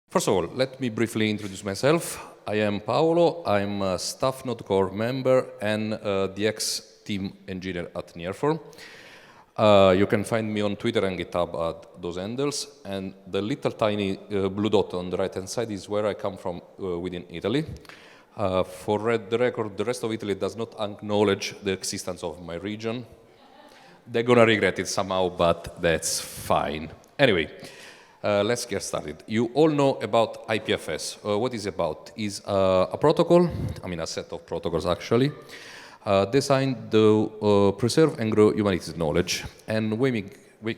First of all, let me briefly introduce myself. I am Paolo. I'm a staff node core member and the ex-team engineer at Nearform. You can find me on Twitter and GitHub at those handles. And the little tiny blue dot on the right-hand side is where I come from within Italy. For the record, the rest of Italy does not acknowledge the existence of my region. They're going to regret it somehow, but that's fine. Anyway. Let's get started. You all know about IPFS. What is it about? It's a protocol, a set of protocols actually, designed to preserve and grow humanity's knowledge and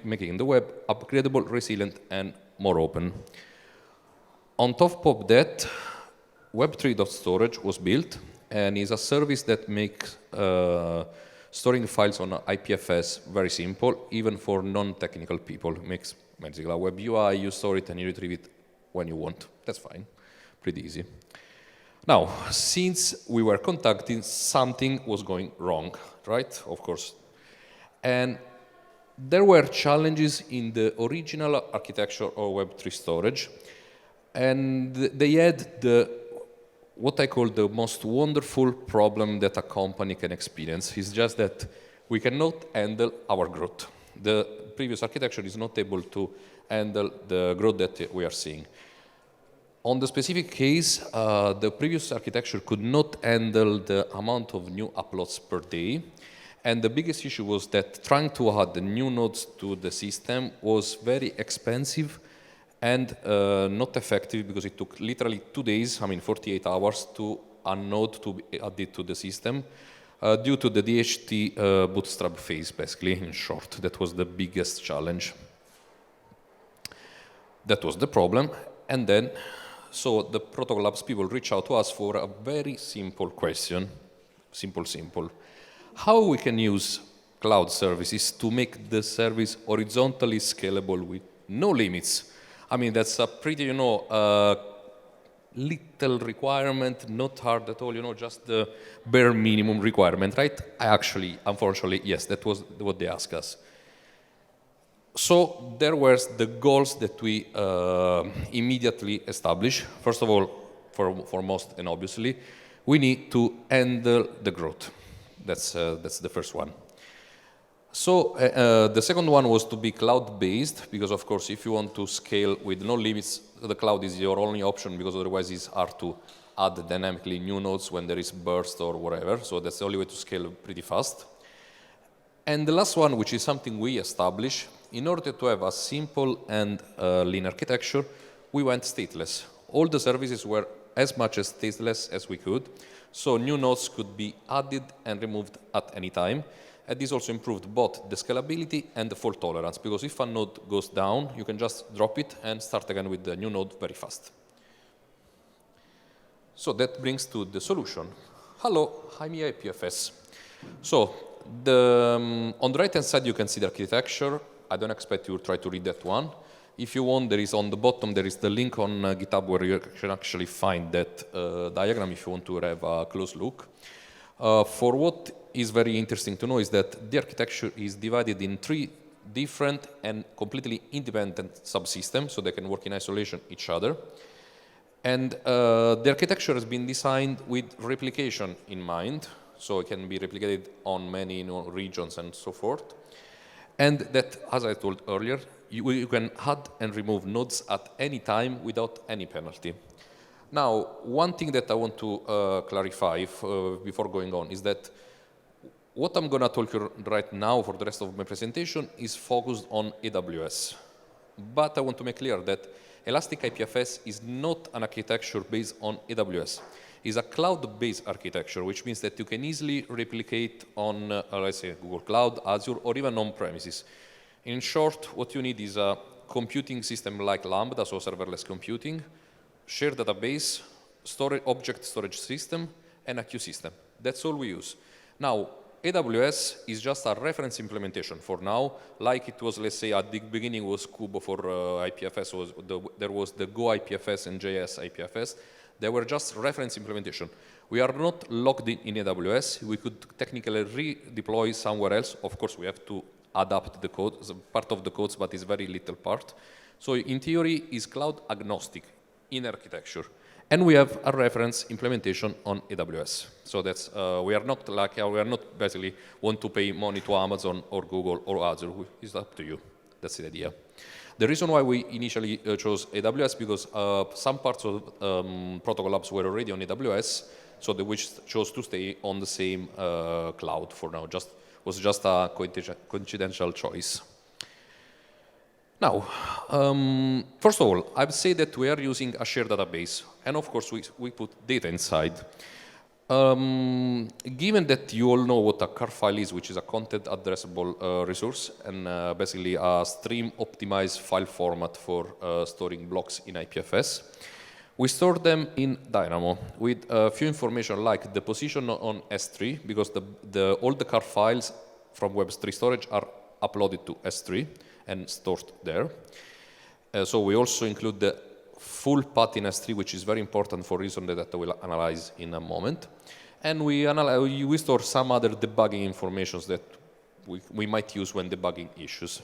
making the web upgradable, resilient, and more open. On top of that, Web3.storage was built and is a service that makes storing files on IPFS very simple, even for non-technical people. It makes basically a web UI, you store it and you retrieve it when you want. That's fine, pretty easy. Now, since we were contacting, something was going wrong, right? Of course. And there were challenges in the original architecture of Web3 storage. And they had what I call the most wonderful problem that a company can experience. It's just that we cannot handle our growth. The previous architecture is not able to handle the growth that we are seeing. On the specific case, the previous architecture could not handle the amount of new uploads per day. And the biggest issue was that trying to add the new nodes to the system was very expensive and not effective because it took literally 2 days, 48 hours, to a node to be added to the system. Due to the DHT bootstrap phase, basically, in short. That was the biggest challenge. That was the problem. And then, so the Protocol Labs people reached out to us for a very simple question. Simple. How we can use cloud services to make the service horizontally scalable with no limits? That's a pretty, little requirement, not hard at all, just the bare minimum requirement, right? Unfortunately, yes, that was what they asked us. So there were the goals that we immediately established. First of all, foremost and obviously, we need to handle the growth. That's the first one. So the second one was to be cloud-based, because of course, if you want to scale with no limits, the cloud is your only option, because otherwise it's hard to add dynamically new nodes when there is burst or whatever. So that's the only way to scale pretty fast. And the last one, which is something we established, in order to have a simple and lean architecture, we went stateless. All the services were as much as stateless as we could. So new nodes could be added and removed at any time. And this also improved both the scalability and the fault tolerance, because if a node goes down, you can just drop it and start again with the new node very fast. So that brings to the solution. Hello, I'm IPFS. So on the right-hand side, you can see the architecture. I don't expect you to try to read that one. If you want, there is on the bottom, there is the link on GitHub where you can actually find that diagram if you want to have a close look. For what is very interesting to know is that the architecture is divided in 3 different and completely independent subsystems, so they can work in isolation each other. And the architecture has been designed with replication in mind, so it can be replicated on many regions and so forth. And that, as I told earlier, you can add and remove nodes at any time without any penalty. Now, one thing that I want to clarify before going on is that what I'm going to talk you right now for the rest of my presentation is focused on AWS. But I want to make clear that Elastic IPFS is not an architecture based on AWS. It's a cloud-based architecture, which means that you can easily replicate on, let's say, Google Cloud, Azure, or even on-premises. In short, what you need is a computing system like Lambda, so serverless computing, shared database, object storage system, and a queue system. That's all we use. Now, AWS is just a reference implementation for now, like it was, let's say, at the beginning was Kubo for IPFS, there was the Go IPFS and JS IPFS. They were just reference implementation. We are not locked in AWS. We could technically redeploy somewhere else. Of course, we have to adapt the code, part of the codes, but it's very little part. So in theory, it's cloud agnostic. in architecture. And we have a reference implementation on AWS. So that's, we are not basically want to pay money to Amazon or Google or others. It's up to you. That's the idea. The reason why we initially chose AWS because some parts of Protocol Labs were already on AWS, so we chose to stay on the same cloud for now. Was just a coincidental choice. Now, first of all, I would say that we are using a shared database, and of course we put data inside. Given that you all know what a car file is, which is a content addressable resource, and basically a stream optimized file format for storing blocks in IPFS, we store them in Dynamo with a few information like the position on S3, because all the car files from Web3 storage are uploaded to S3 and stored there. So we also include the full path in S3, which is very important for reasons that I will analyze in a moment. And we store some other debugging information that we might use when debugging issues.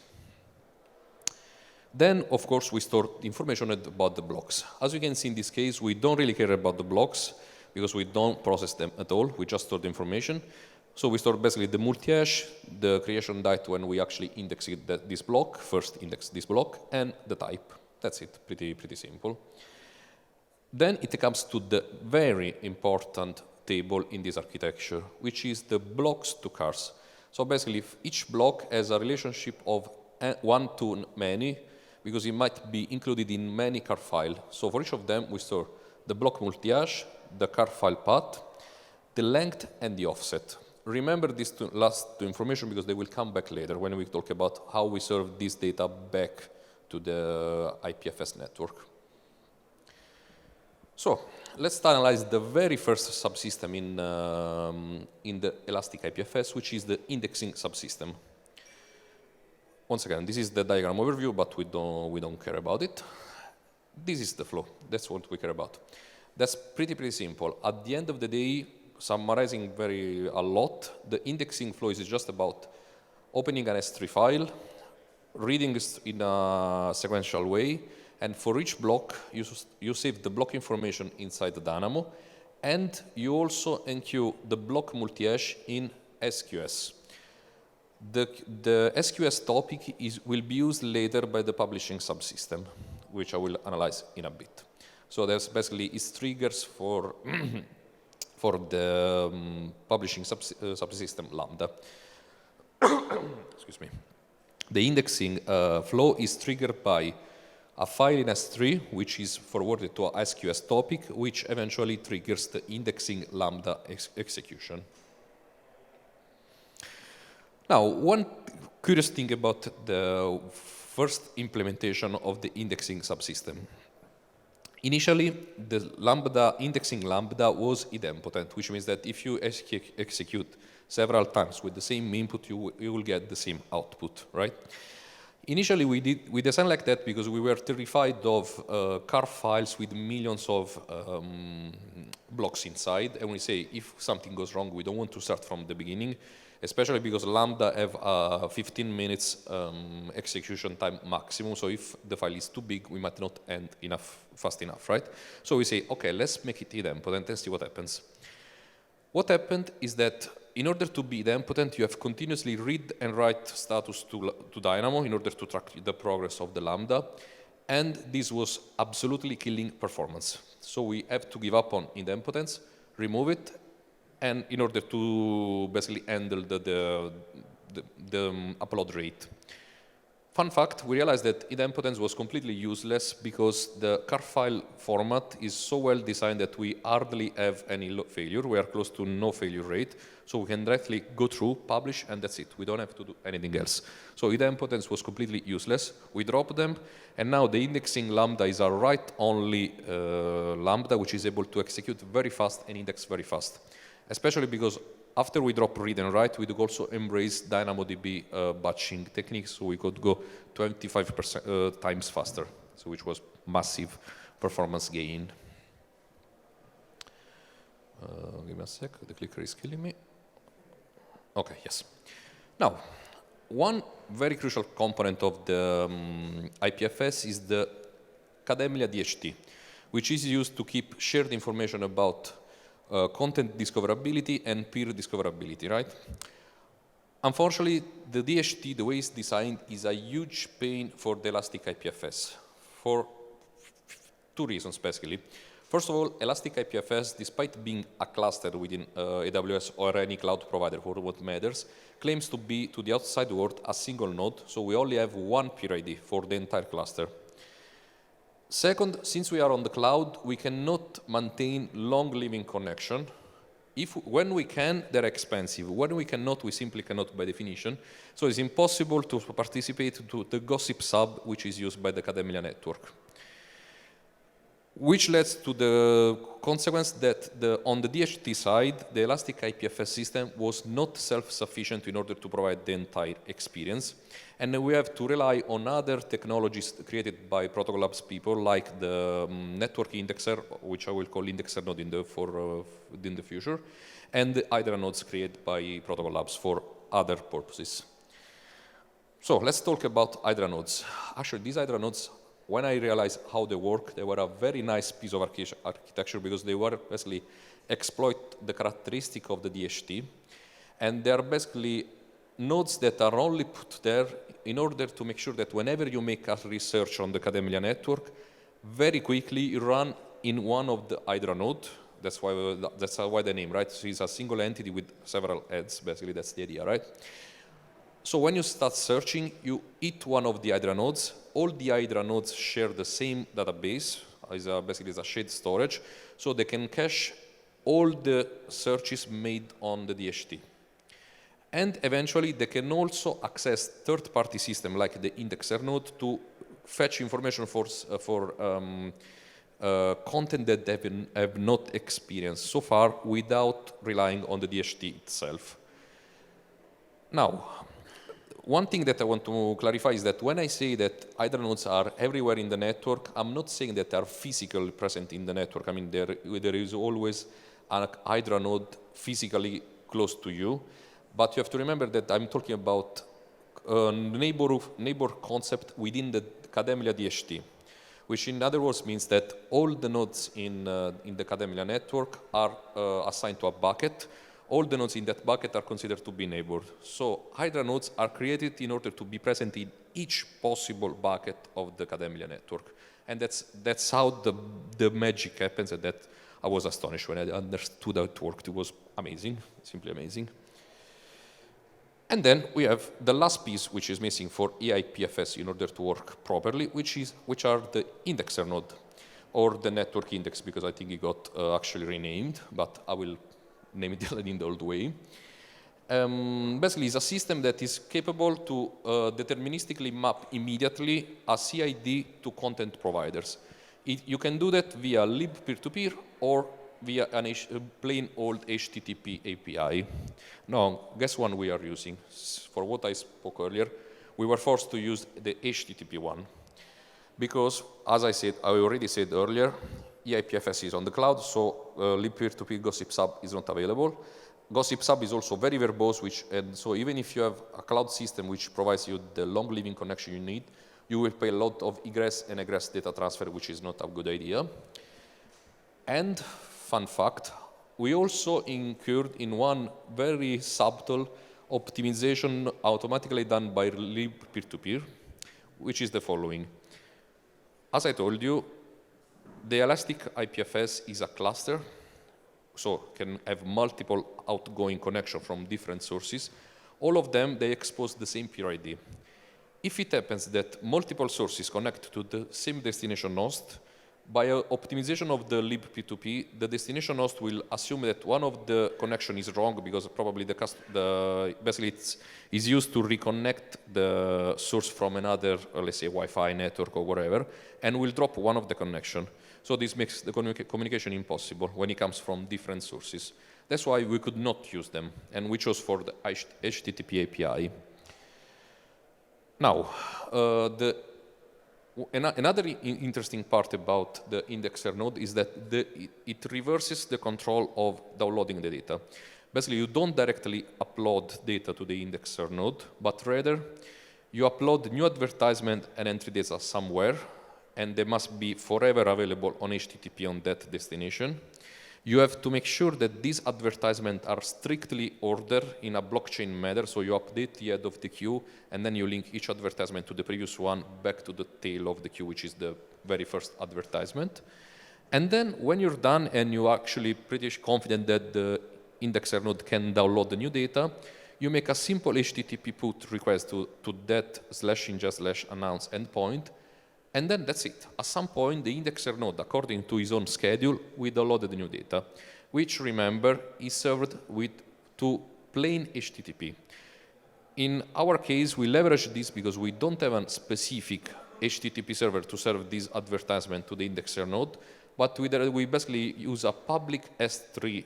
Then, of course, we store information about the blocks. As you can see in this case, we don't really care about the blocks because we don't process them at all. We just store the information. So we store basically the multi-hash, the creation date when we actually index this block, first index this block, and the type. That's it, pretty simple. Then it comes to the very important table in this architecture, which is the blocks to cars. So basically, each block has a relationship of one to many, because it might be included in many car files. So for each of them, we store the block multi-hash, the car file path, the length, and the offset. Remember these last two information because they will come back later when we talk about how we serve this data back to the IPFS network. So let's analyze the very first subsystem in the Elastic IPFS, which is the indexing subsystem. Once again, this is the diagram overview, but we don't care about it. This is the flow. That's what we care about. That's pretty simple. At the end of the day, summarizing a lot, the indexing flow is just about opening an S3 file, reading it in a sequential way, and for each block, you save the block information inside the Dynamo, and you also enqueue the block multi-hash in SQS. The SQS topic will be used later by the publishing subsystem, which I will analyze in a bit. So there's basically triggers for for the publishing subsystem Lambda. Excuse me. The indexing flow is triggered by a file in S3, which is forwarded to a SQS topic, which eventually triggers the indexing Lambda execution. Now, one curious thing about the first implementation of the indexing subsystem. Initially, the indexing Lambda was idempotent, which means that if you execute several times with the same input, you will get the same output, right? Initially, we designed like that because we were terrified of car files with millions of blocks inside, and we say if something goes wrong, we don't want to start from the beginning, especially because Lambda have a 15 minutes execution time maximum, so if the file is too big, we might not end fast enough, right? So we say, okay, let's make it idempotent and see what happens. What happened is that in order to be idempotent, you have continuously read and write status to Dynamo in order to track the progress of the Lambda, and this was absolutely killing performance. So we have to give up on idempotence, remove it, and in order to basically handle the upload rate. Fun fact, we realized that idempotence was completely useless because the car file format is so well designed that we hardly have any failure. We are close to no failure rate, so we can directly go through, publish, and that's it. We don't have to do anything else. So idempotence was completely useless. We dropped them, and now the indexing Lambda is a write-only Lambda, which is able to execute very fast and index very fast. Especially because after we drop read and write, we do also embrace DynamoDB batching techniques, so we could go 25% times faster, so which was massive performance gain. Give me a sec, the clicker is killing me. Okay, yes. Now, one very crucial component of the IPFS is the Kademlia DHT, which is used to keep shared information about content discoverability and peer discoverability, right? Unfortunately, the DHT, the way it's designed, is a huge pain for the Elastic IPFS for two reasons, basically. First of all, Elastic IPFS, despite being a cluster within AWS or any cloud provider, for what matters, claims to be, to the outside world, a single node, so we only have one peer ID for the entire cluster. Second, since we are on the cloud, we cannot maintain long-living connection. When we can, they're expensive. When we cannot, we simply cannot by definition. So it's impossible to participate to the gossip sub, which is used by the Cademelia network. Which leads to the consequence that on the DHT side, the Elastic IPFS system was not self-sufficient in order to provide the entire experience. And then we have to rely on other technologies created by Protocol Labs people, like the network indexer, which I will call indexer node in the future, and the Hydra Nodes created by Protocol Labs for other purposes. So let's talk about Hydra Nodes. Actually, these Hydra Nodes, when I realized how they work, they were a very nice piece of architecture because they were basically exploit the characteristic of the DHT. And they are basically nodes that are only put there in order to make sure that whenever you make a research on the Cademelia network, very quickly you run in one of the Hydra node. That's why the name, right? So it's a single entity with several heads, basically that's the idea, right? So when you start searching, you hit one of the Hydra nodes. All the Hydra nodes share the same database, basically it's a shared storage, so they can cache all the searches made on the DHT. And eventually, they can also access third-party systems like the indexer node to fetch information for content that they have not experienced so far without relying on the DHT itself. Now, one thing that I want to clarify is that when I say that Hydra nodes are everywhere in the network, I'm not saying that they are physically present in the network. I mean, there is always a Hydra node physically close to you, but you have to remember that I'm talking about a neighbor concept within the Cademelia DHT, which in other words means that all the nodes in the Cademelia network are assigned to a bucket. All the nodes in that bucket are considered to be neighbors. So Hydra nodes are created in order to be present in each possible bucket of the Cademelia network. And that's how the magic happens, and that I was astonished when I understood how it worked. It was amazing, simply amazing. And then we have the last piece which is missing for eIPFS in order to work properly, which are the indexer node, or the network index, because I think it got actually renamed, but I will name it in the old way. Basically, it's a system that is capable to deterministically map immediately a CID to content providers. You can do that via lib peer-to-peer or via a plain old HTTP API. Now, guess what we are using? For what I spoke earlier, we were forced to use the HTTP one. Because, as I already said earlier, eIPFS is on the cloud, so lib peer-to-peer gossip sub is not available. Gossip sub is also very verbose, and so even if you have a cloud system which provides you the long-living connection you need, you will pay a lot of egress and egress data transfer, which is not a good idea. And fun fact, we also incurred in one very subtle optimization automatically done by lib peer-to-peer, which is the following. As I told you, the Elastic IPFS is a cluster, so can have multiple outgoing connections from different sources. All of them, they expose the same peer ID. If it happens that multiple sources connect to the same destination host, by optimization of the lib P2P, the destination host will assume that one of the connection is wrong because probably basically it's used to reconnect the source from another, let's say, Wi-Fi network or whatever, and will drop one of the connection. So this makes the communication impossible when it comes from different sources. That's why we could not use them, and we chose for the HTTP API. Now, another interesting part about the indexer node is that it reverses the control of downloading the data. Basically, you don't directly upload data to the indexer node, but rather you upload new advertisement and entry data somewhere, and they must be forever available on HTTP on that destination. You have to make sure that these advertisements are strictly ordered in a blockchain manner, so you update the head of the queue, and then you link each advertisement to the previous one back to the tail of the queue, which is the very first advertisement. And then when you're done and you're actually pretty confident that the indexer node can download the new data, you make a simple HTTP put request to that /ingest/announce endpoint, and then that's it. At some point, the indexer node, according to his own schedule, will download the new data, which, remember, is served to plain HTTP. In our case, we leverage this because we don't have a specific HTTP server to serve this advertisement to the indexer node, but we basically use a public S3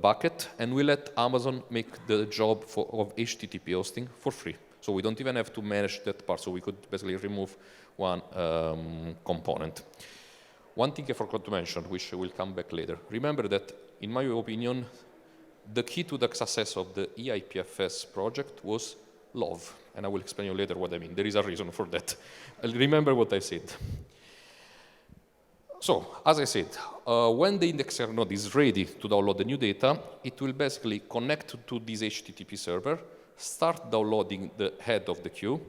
bucket, and we let Amazon make the job of HTTP hosting for free. So we don't even have to manage that part, so we could basically remove one component. One thing I forgot to mention, which will come back later. Remember that, in my opinion, the key to the success of the eIPFS project was love, and I will explain you later what I mean. There is a reason for that. Remember what I said. So, as I said, when the indexer node is ready to download the new data, it will basically connect to this HTTP server, start downloading the head of the queue,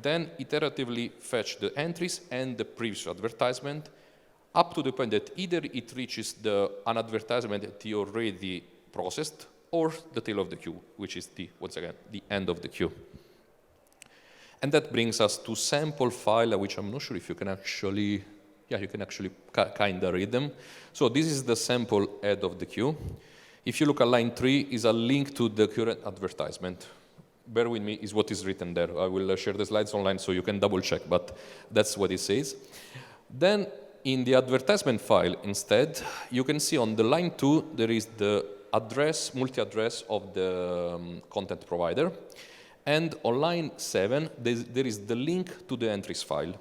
then iteratively fetch the entries and the previous advertisement, up to the point that either it reaches an advertisement that you already processed, or the tail of the queue, which is once again, the end of the queue. And that brings us to sample file, which I'm not sure if you can actually, yeah, you can actually kind of read them. So this is the sample head of the queue. If you look at line 3, is a link to the current advertisement. Bear with me, is what is written there. I will share the slides online so you can double check, but that's what it says. Then in the advertisement file instead, you can see on the line 2, there is the address, multi-address of the content provider. And on line 7, there is the link to the entries file.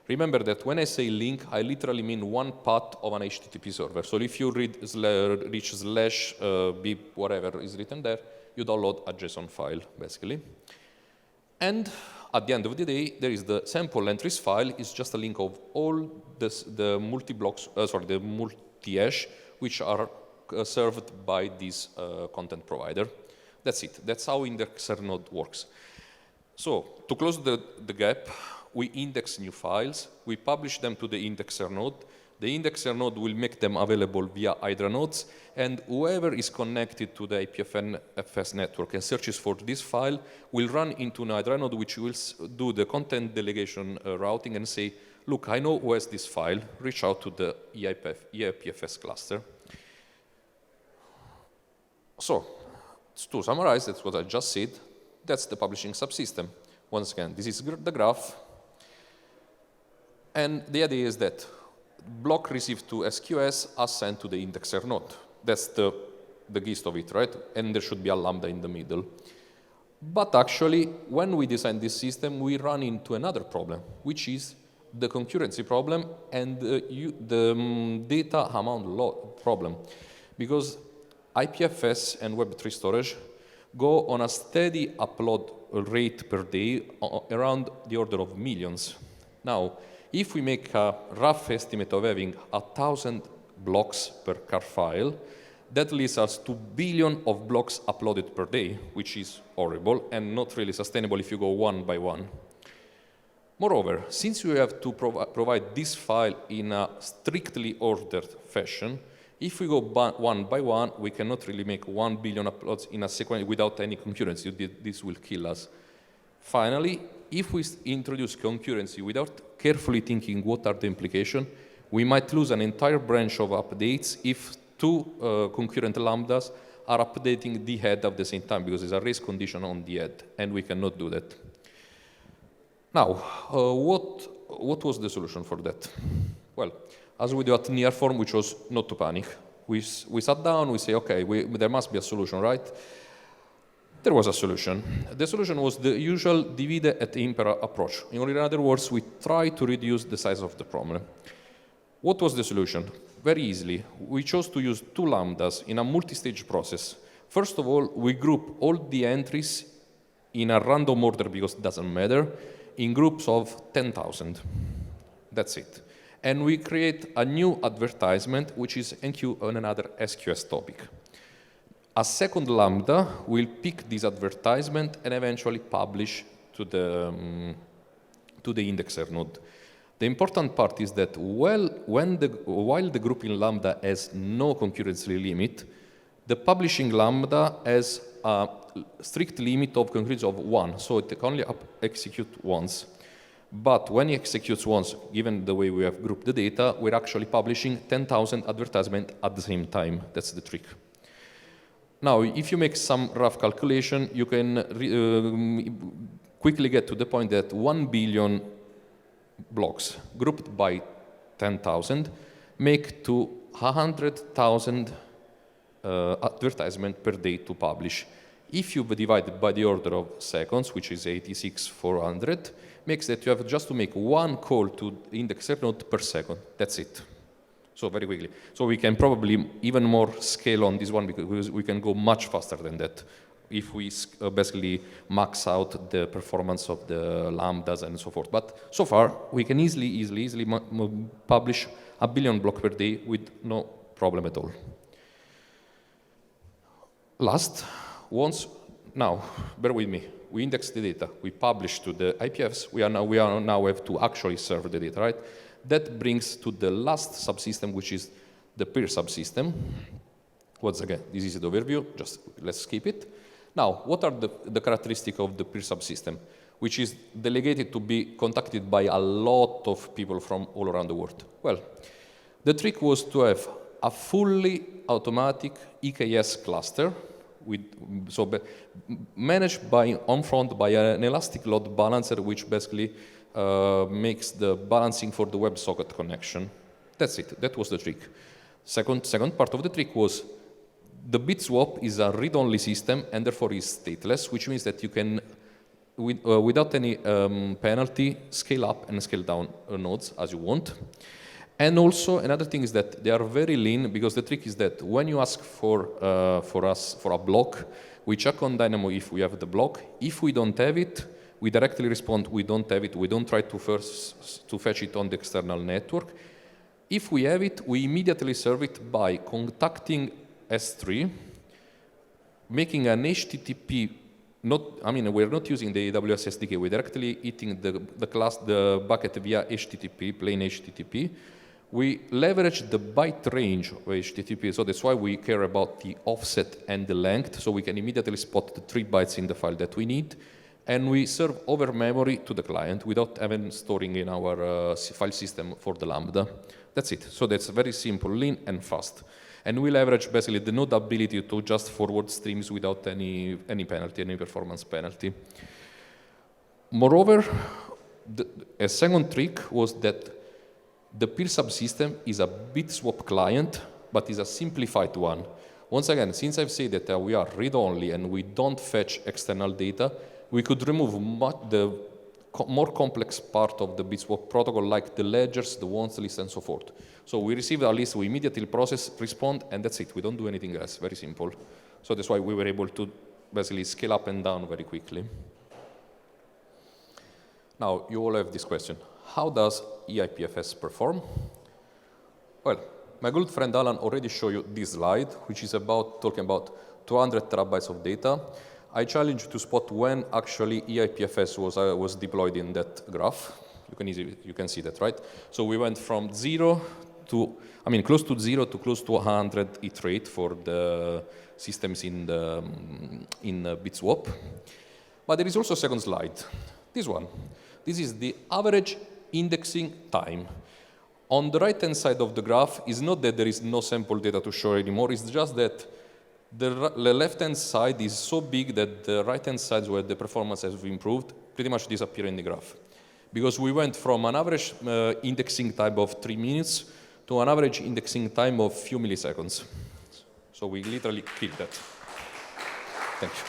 Remember that when I say link, I literally mean one path of an HTTP server. So if you reach / beep, whatever is written there, you download a JSON file, basically. And at the end of the day, there is the sample entries file. It's just a link of all the multi-blocks, the multi-hash, which are served by this content provider. That's it. That's how indexer node works. So to close the gap, we index new files, we publish them to the indexer node. The indexer node will make them available via Hydra Nodes, and whoever is connected to the IPFS network and searches for this file will run into an Hydra node, which will do the content delegation routing and say, look, I know who has this file, reach out to the eIPFS cluster. So, to summarize, that's what I just said. That's the publishing subsystem. Once again, this is the graph. And the idea is that block received to SQS are sent to the indexer node. That's the gist of it, right? And there should be a lambda in the middle. But actually, when we design this system, we run into another problem, which is the concurrency problem and the data amount problem. Because IPFS and Web3 storage go on a steady upload rate per day around the order of millions. Now, if we make a rough estimate of having 1,000 blocks per car file, that leads us to billion of blocks uploaded per day, which is horrible and not really sustainable if you go one by one. Moreover, since you have to provide this file in a strictly ordered fashion, if we go one by one, we cannot really make 1 billion uploads in a sequence without any concurrency. This will kill us. Finally, if we introduce concurrency without carefully thinking what are the implications, we might lose an entire branch of updates if two concurrent lambdas are updating the head at the same time, because there's a race condition on the head, and we cannot do that. Now, what was the solution for that? Well, as we do at Nearform, which was not to panic. We sat down, we say, okay, there must be a solution, right? There was a solution. The solution was the usual divide et impera approach. In other words, we try to reduce the size of the problem. What was the solution? Very easily. We chose to use two lambdas in a multi-stage process. First of all, we group all the entries in a random order because it doesn't matter, in groups of 10,000. That's it. And we create a new advertisement, which is enqueue on another SQS topic. A second Lambda will pick this advertisement and eventually publish to the indexer node. The important part is that while the grouping Lambda has no concurrency limit, the publishing Lambda has a strict limit of concurrency of 1, so it can only execute once. But when it executes once, given the way we have grouped the data, we're actually publishing 10,000 advertisements at the same time. That's the trick. Now, if you make some rough calculation, you can quickly get to the point that 1 billion blocks grouped by 10,000 make to 100,000 advertisements per day to publish. If you divide it by the order of seconds, which is 86,400, makes that you have just to make one call to indexer node per second. That's it. So very quickly. So we can probably even more scale on this one because we can go much faster than that if we basically max out the performance of the lambdas and so forth. But so far, we can easily publish 1 billion blocks per day with no problem at all. Last, now, bear with me. We index the data. We publish to the IPFs. We now have to actually serve the data, right? That brings to the last subsystem, which is the peer subsystem. Once again, this is the overview. Just let's skip it. Now, what are the characteristics of the peer subsystem, which is delegated to be contacted by a lot of people from all around the world? Well, the trick was to have a fully automatic EKS cluster, managed on front by an elastic load balancer, which basically makes the balancing for the WebSocket connection. That's it. That was the trick. Second part of the trick was the bit swap is a read-only system and therefore is stateless, which means that you can, without any penalty, scale up and scale down nodes as you want. And also another thing is that they are very lean, because the trick is that when you ask for a block, we check on Dynamo if we have the block. If we don't have it, we directly respond, we don't have it. We don't try to fetch it on the external network. If we have it, we immediately serve it by contacting S3, making an HTTP. We're not using the AWS SDK. We're directly hitting the bucket via HTTP, plain HTTP. We leverage the byte range of HTTP, so that's why we care about the offset and the length, so we can immediately spot the 3 bytes in the file that we need. And we serve over memory to the client without even storing in our file system for the Lambda. That's it. So that's very simple, lean, and fast. And we leverage basically the node ability to just forward streams without any penalty, any performance penalty. Moreover, a second trick was that the peer subsystem is a bit swap client, but is a simplified one. Once again, since I've said that we are read-only and we don't fetch external data, we could remove the more complex part of the bit swap protocol, like the ledgers, the wants list, and so forth. So we receive a list, we immediately process, respond, and that's it. We don't do anything else. Very simple. So that's why we were able to basically scale up and down very quickly. Now, you all have this question. How does eIPFS perform? Well, my good friend Alan already showed you this slide, which is talking about 200 terabytes of data. I challenge you to spot when actually eIPFS was deployed in that graph. You can see that, right? So we went from close to 0 to close to 100 iterate for the systems in BitSwap. But there is also a second slide, this one. This is the average indexing time. On the right-hand side of the graph is not that there is no sample data to show anymore, it's just that the left-hand side is so big that the right-hand side where the performance has improved pretty much disappear in the graph. Because we went from an average indexing time of 3 minutes to an average indexing time of few milliseconds. So we literally killed that. Thank you.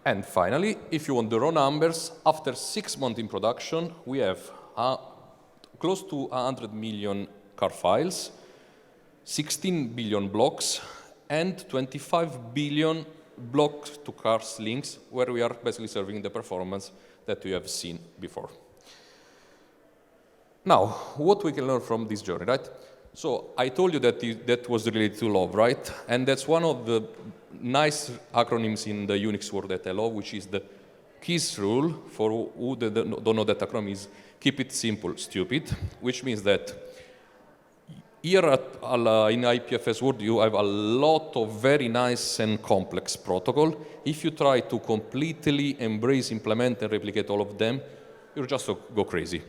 And finally, if you want the raw numbers, after 6 months in production, we have close to 100 million car files, 16 billion blocks, and 25 billion block to cars links where we are basically serving the performance that you have seen before. Now, what we can learn from this journey, right? So I told you that that was related to love, right? And that's one of the nice acronyms in the Unix world that I love, which is the KISS rule. For who don't know that acronym is keep it simple, stupid, which means that here in IPFS world, you have a lot of very nice and complex protocol. If you try to completely embrace, implement, and replicate all of them, you'll just go crazy.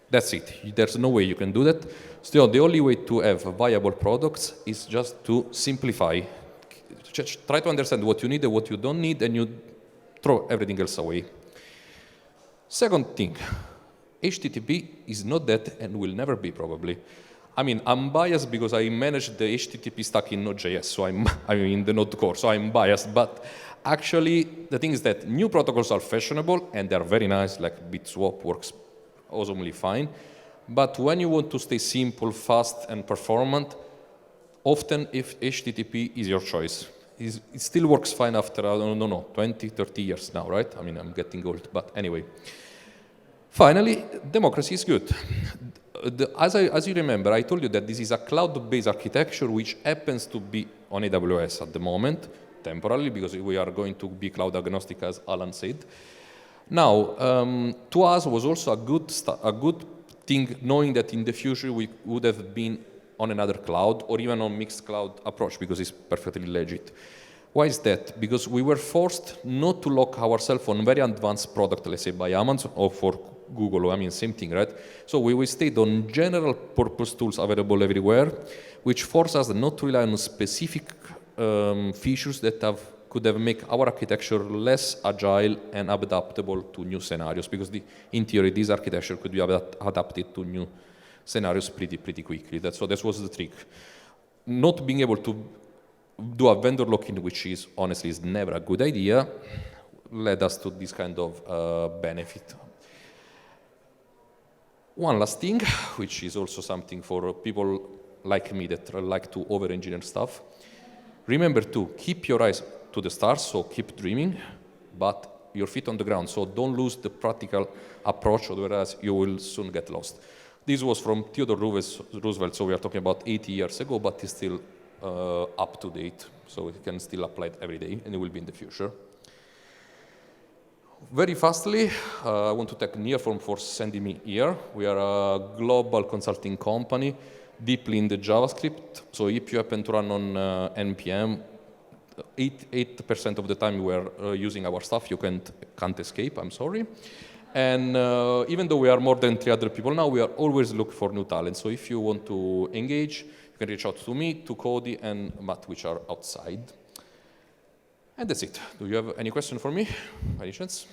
That's it. There's no way you can do that. Still, the only way to have viable products is just to simplify. Try to understand what you need and what you don't need, and you throw everything else away. Second thing, HTTP is not that and will never be probably. I mean, I'm biased because I manage the HTTP stack in Node.js, so I'm in the Node core, so I'm biased. But actually, the thing is that new protocols are fashionable and they're very nice, like BitSwap works awesomely fine. But when you want to stay simple, fast, and performant, often if HTTP is your choice. It still works fine after, I don't know, 20, 30 years now, right? I mean, I'm getting old, but anyway. Finally, democracy is good. As you remember, I told you that this is a cloud-based architecture which happens to be on AWS at the moment, temporarily, because we are going to be cloud agnostic, as Alan said. Now, to us was also a good thing knowing that in the future we would have been on another cloud or even on mixed cloud approach, because it's perfectly legit. Why is that? Because we were forced not to lock ourselves on very advanced product, let's say by Amazon or for Google, I mean, same thing, right? So we stayed on general purpose tools available everywhere, which forced us not to rely on specific features that could have made our architecture less agile and adaptable to new scenarios, because in theory, this architecture could be adapted to new scenarios pretty quickly. So that was the trick. Not being able to do a vendor lock-in, which is honestly is never a good idea, led us to this kind of benefit. One last thing, which is also something for people like me that like to over-engineer stuff. Remember to keep your eyes to the stars, so keep dreaming, but your feet on the ground, so don't lose the practical approach, otherwise you will soon get lost. This was from Theodore Roosevelt, so we are talking about 80 years ago, but it's still up to date, so it can still apply it every day, and it will be in the future. Very fastly, I want to thank Nearform for sending me here. We are a global consulting company, deeply in the JavaScript, so if you happen to run on NPM, 8% of the time we are using our stuff, you can't escape, I'm sorry. And even though we are more than 300 people now, we are always looking for new talent. So if you want to engage, you can reach out to me, to Cody, and Matt, which are outside. And that's it. Do you have any question for me, by any chance?